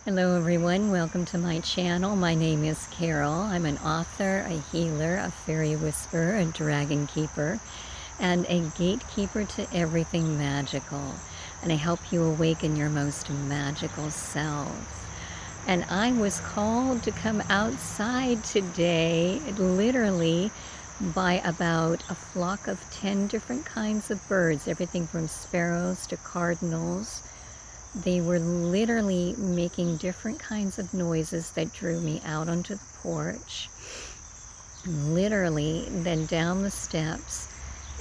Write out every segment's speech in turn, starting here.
Hello everyone, welcome to my channel. My name is Carol. I'm an author, a healer, a fairy whisperer, a dragon keeper, and a gatekeeper to everything magical. And I help you awaken your most magical self. And I was called to come outside today, literally, by about a flock of 10 different kinds of birds, everything from sparrows to cardinals. They were literally making different kinds of noises that drew me out onto the porch, literally, then down the steps,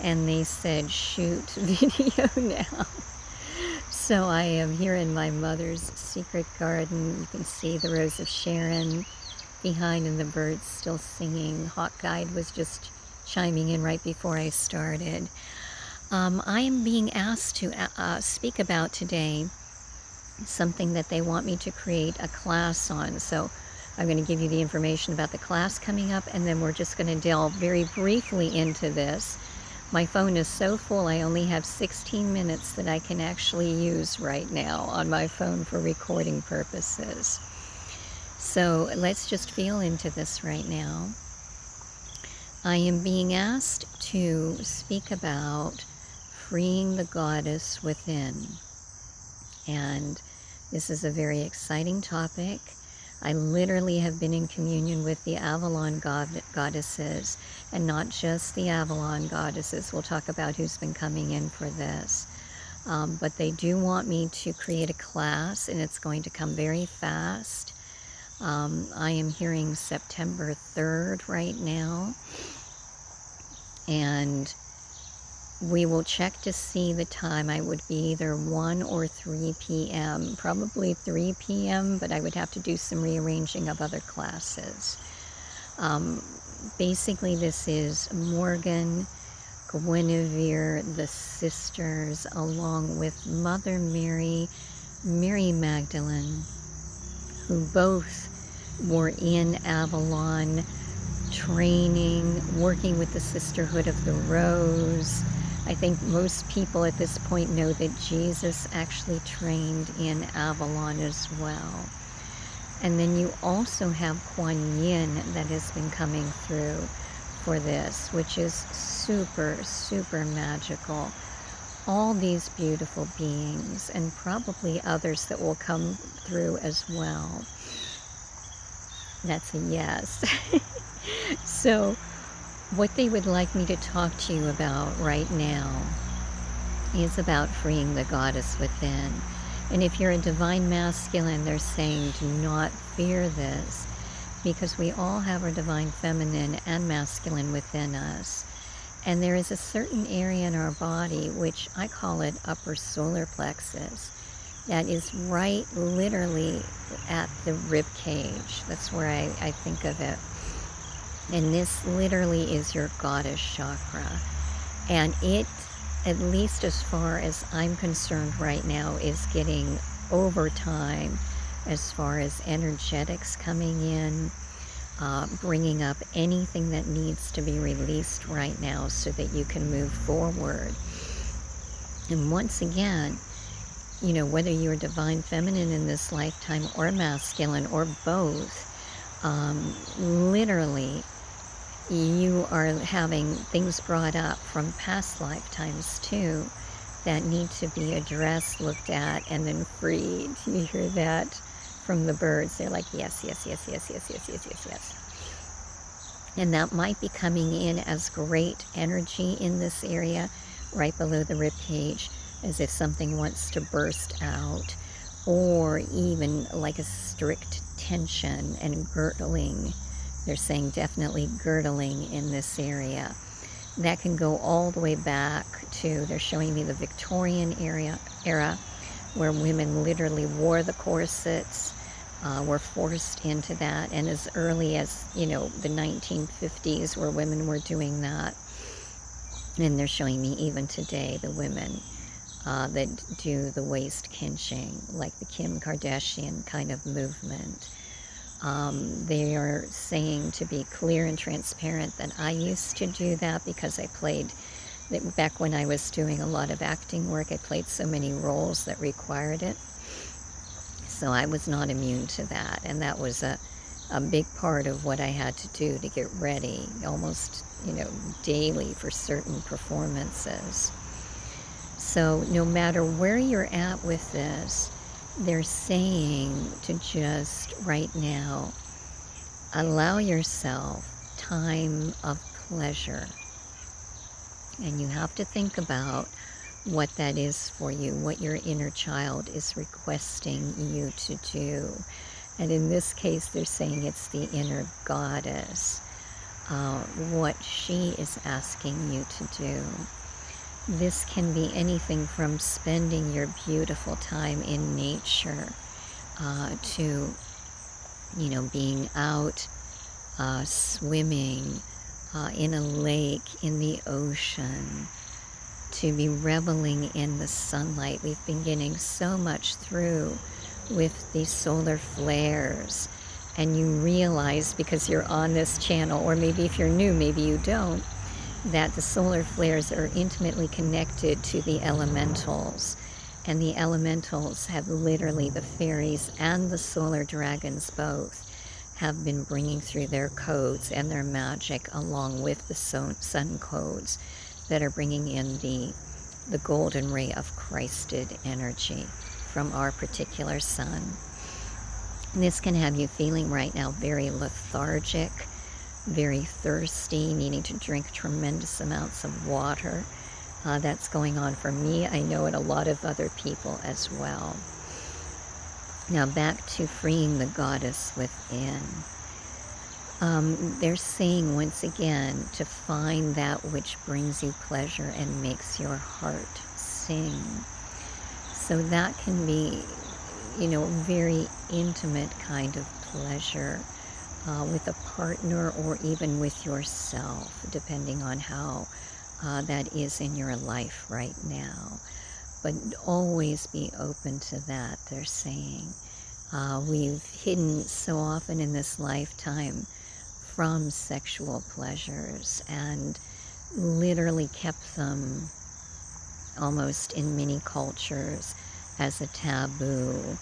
and they said, shoot video now. So I am here in my mother's secret garden. You can see the Rose of Sharon behind and the birds still singing. Hawk Guide was just chiming in right before I started. I am being asked to speak about today something that they want me to create a class on. So I'm going to give you the information about the class coming up, and then we're just going to delve very briefly into this. My phone is so full, I only have 16 minutes that I can actually use right now on my phone for recording purposes. So let's just feel into this right now. I am being asked to speak about freeing the goddess within. And this is a very exciting topic. I literally have been in communion with the Avalon goddesses, and not just the Avalon goddesses. We'll talk about who's been coming in for this. But they do want me to create a class, and it's going to come very fast. I am hearing September 3rd right now. And we will check to see the time. I would be either 1 or 3 p.m., probably 3 p.m., but I would have to do some rearranging of other classes. Basically, this is Morgen, Guenevere, the sisters, along with Mother Mary, Mary Magdalene, who both were in Avalon, training, working with the Sisterhood of the Rose. I think most people at this point know that Jesus actually trained in Avalon as well. And then you also have Quan Yin that has been coming through for this, which is super, super magical. All these beautiful beings, and probably others that will come through as well. That's a yes. So, what they would like me to talk to you about right now is about freeing the goddess within. And if you're a divine masculine, they're saying do not fear this, because we all have our divine feminine and masculine within us. And there is a certain area in our body, which I call it upper solar plexus, that is right literally at the rib cage. That's where I think of it. And this literally is your goddess chakra. And it, at least as far as I'm concerned right now, is getting overtime as far as energetics coming in, bringing up anything that needs to be released right now so that you can move forward. And once again, you know, whether you're divine feminine in this lifetime or masculine or both, literally, you are having things brought up from past lifetimes too that need to be addressed, looked at, and then freed. You hear that from the birds. They're like, yes, yes, yes, yes, yes, yes, yes, yes, yes. And that might be coming in as great energy in this area, right below the rib cage, as if something wants to burst out, or even like a strict tension and girdling. They're saying definitely girdling in this area. That can go all the way back to, they're showing me the Victorian era where women literally wore the corsets, were forced into that, and as early as, you know, the 1950s where women were doing that. And they're showing me even today the women that do the waist kinching, like the Kim Kardashian kind of movement. They are saying to be clear and transparent that I used to do that because I played, back when I was doing a lot of acting work, I played so many roles that required it. So I was not immune to that, and that was a big part of what I had to do to get ready, almost, daily for certain performances. So no matter where you're at with this, they're saying to just right now allow yourself time of pleasure. And you have to think about what that is for you, what your inner child is requesting you to do. And in this case, they're saying it's the inner goddess, what she is asking you to do. This can be anything from spending your beautiful time in nature to, being out swimming in a lake, in the ocean, to be reveling in the sunlight. We've been getting so much through with these solar flares, and you realize, because you're on this channel, or maybe if you're new, maybe you don't, that the solar flares are intimately connected to the elementals. And the elementals have literally, the fairies and the solar dragons both, have been bringing through their codes and their magic along with the sun codes that are bringing in the golden ray of Christed energy from our particular sun. And this can have you feeling right now very lethargic, very thirsty, needing to drink tremendous amounts of water. That's going on for me. I know it a lot of other people as well. Now back to freeing the goddess within. They're saying once again to find that which brings you pleasure and makes your heart sing. So that can be, a very intimate kind of pleasure with a partner or even with yourself, depending on how that is in your life right now. But always be open to that, they're saying. We've hidden so often in this lifetime from sexual pleasures and literally kept them almost in many cultures as a taboo.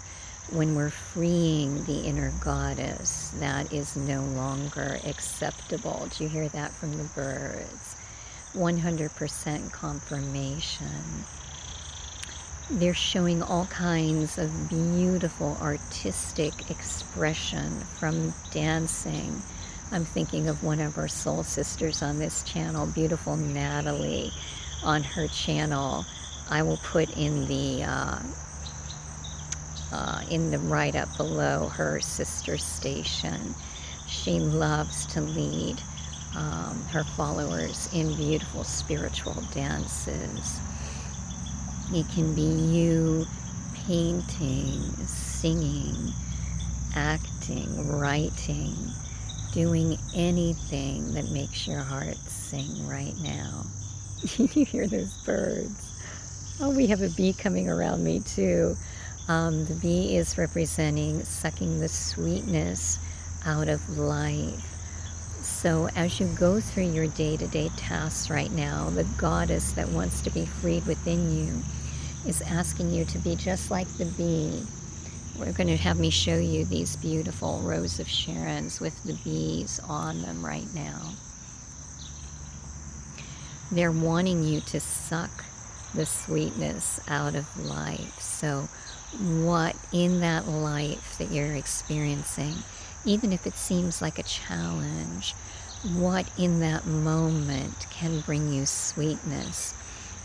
When we're freeing the inner goddess, that is no longer acceptable. Do you hear that from the birds? 100% confirmation. They're showing all kinds of beautiful artistic expression, from dancing. I'm thinking of one of our soul sisters on this channel, beautiful Natalie, on her channel. I will put in the write-up below her sister station. She loves to lead her followers in beautiful spiritual dances. It can be you painting, singing, acting, writing, doing anything that makes your heart sing right now. You hear those birds? Oh, we have a bee coming around me too. The bee is representing sucking the sweetness out of life. So as you go through your day-to-day tasks right now, the goddess that wants to be freed within you is asking you to be just like the bee. We're going to have me show you these beautiful rows of Sharons with the bees on them right now. They're wanting you to suck the sweetness out of life. So what in that life that you're experiencing, even if it seems like a challenge, what in that moment can bring you sweetness?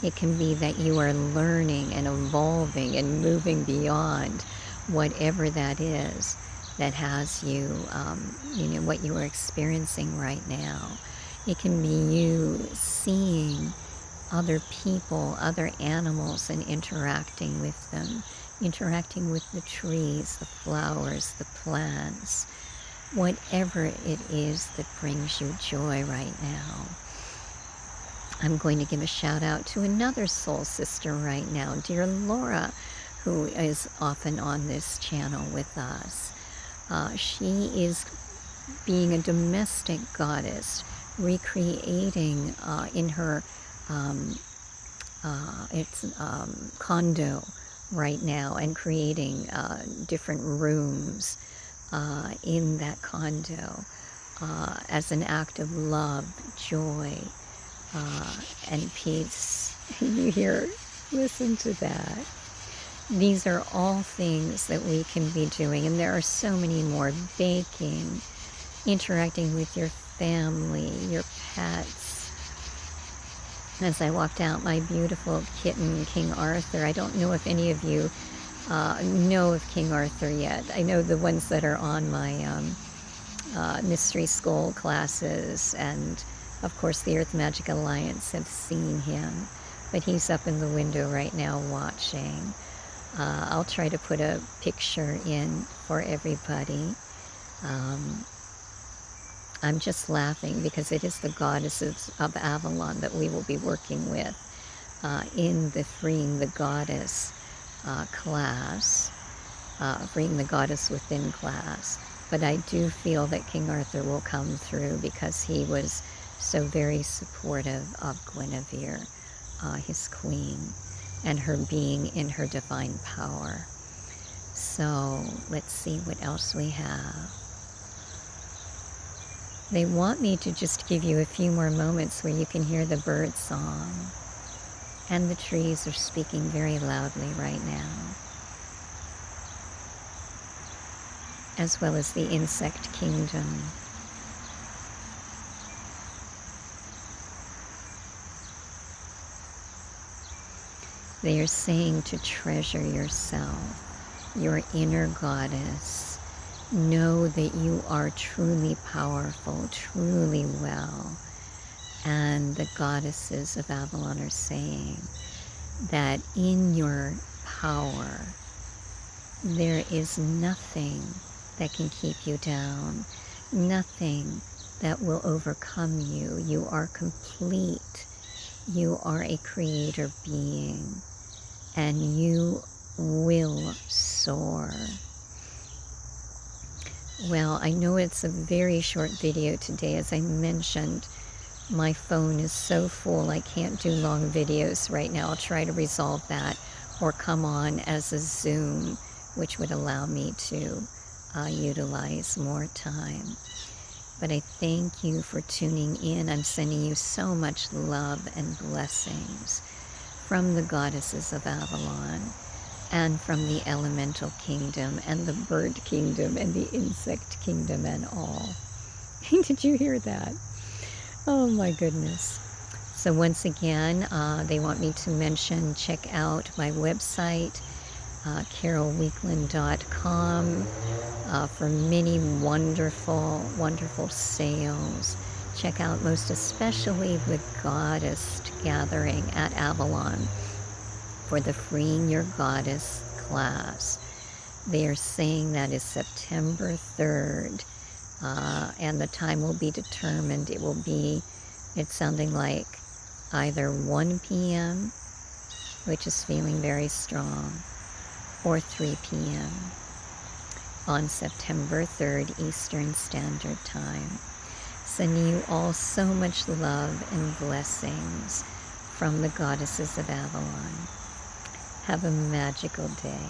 It can be that you are learning and evolving and moving beyond whatever that is that has you, what you are experiencing right now. It can be you seeing other people, other animals, and interacting with them, interacting with the trees, the flowers, the plants, whatever it is that brings you joy right now. I'm going to give a shout out to another soul sister right now, dear Laura, who is often on this channel with us. She is being a domestic goddess, recreating in her condo right now and creating different rooms in that condo as an act of love, joy, and peace. You hear, listen to that. These are all things that we can be doing, and there are so many more. Baking, interacting with your family, your pets. As I walked out, my beautiful kitten, King Arthur. I don't know if any of you know of King Arthur yet. I know the ones that are on my Mystery School classes, and of course the Earth Magic Alliance have seen him, but he's up in the window right now watching. I'll try to put a picture in for everybody. I'm just laughing because it is the goddesses of Avalon that we will be working with in the Freeing the Goddess class, Freeing the Goddess Within class. But I do feel that King Arthur will come through because he was so very supportive of Guenevere, his queen, and her being in her divine power. So let's see what else we have. They want me to just give you a few more moments where you can hear the bird song. And the trees are speaking very loudly right now, as well as the insect kingdom. They are saying to treasure yourself, your inner goddess. Know that you are truly powerful, truly well. And the goddesses of Avalon are saying that in your power, there is nothing that can keep you down, nothing that will overcome you. You are complete. You are a creator being, and you will soar. Well, I know it's a very short video today. As I mentioned, my phone is so full I can't do long videos right now. I'll try to resolve that or come on as a Zoom, which would allow me to utilize more time. But I thank you for tuning in. I'm sending you so much love and blessings from the goddesses of Avalon, and from the elemental kingdom, and the bird kingdom, and the insect kingdom, and all. Did you hear that? Oh my goodness. So once again, they want me to mention, check out my website, carolweekland.com, for many wonderful, wonderful sales. Check out most especially the Goddess Gathering at Avalon for the Freeing Your Goddess class. They are saying that is September 3rd, and the time will be determined. It will be, it's sounding like either 1 p.m., which is feeling very strong, or 3 p.m. on September 3rd, Eastern Standard Time. Sending you all so much love and blessings from the goddesses of Avalon. Have a magical day.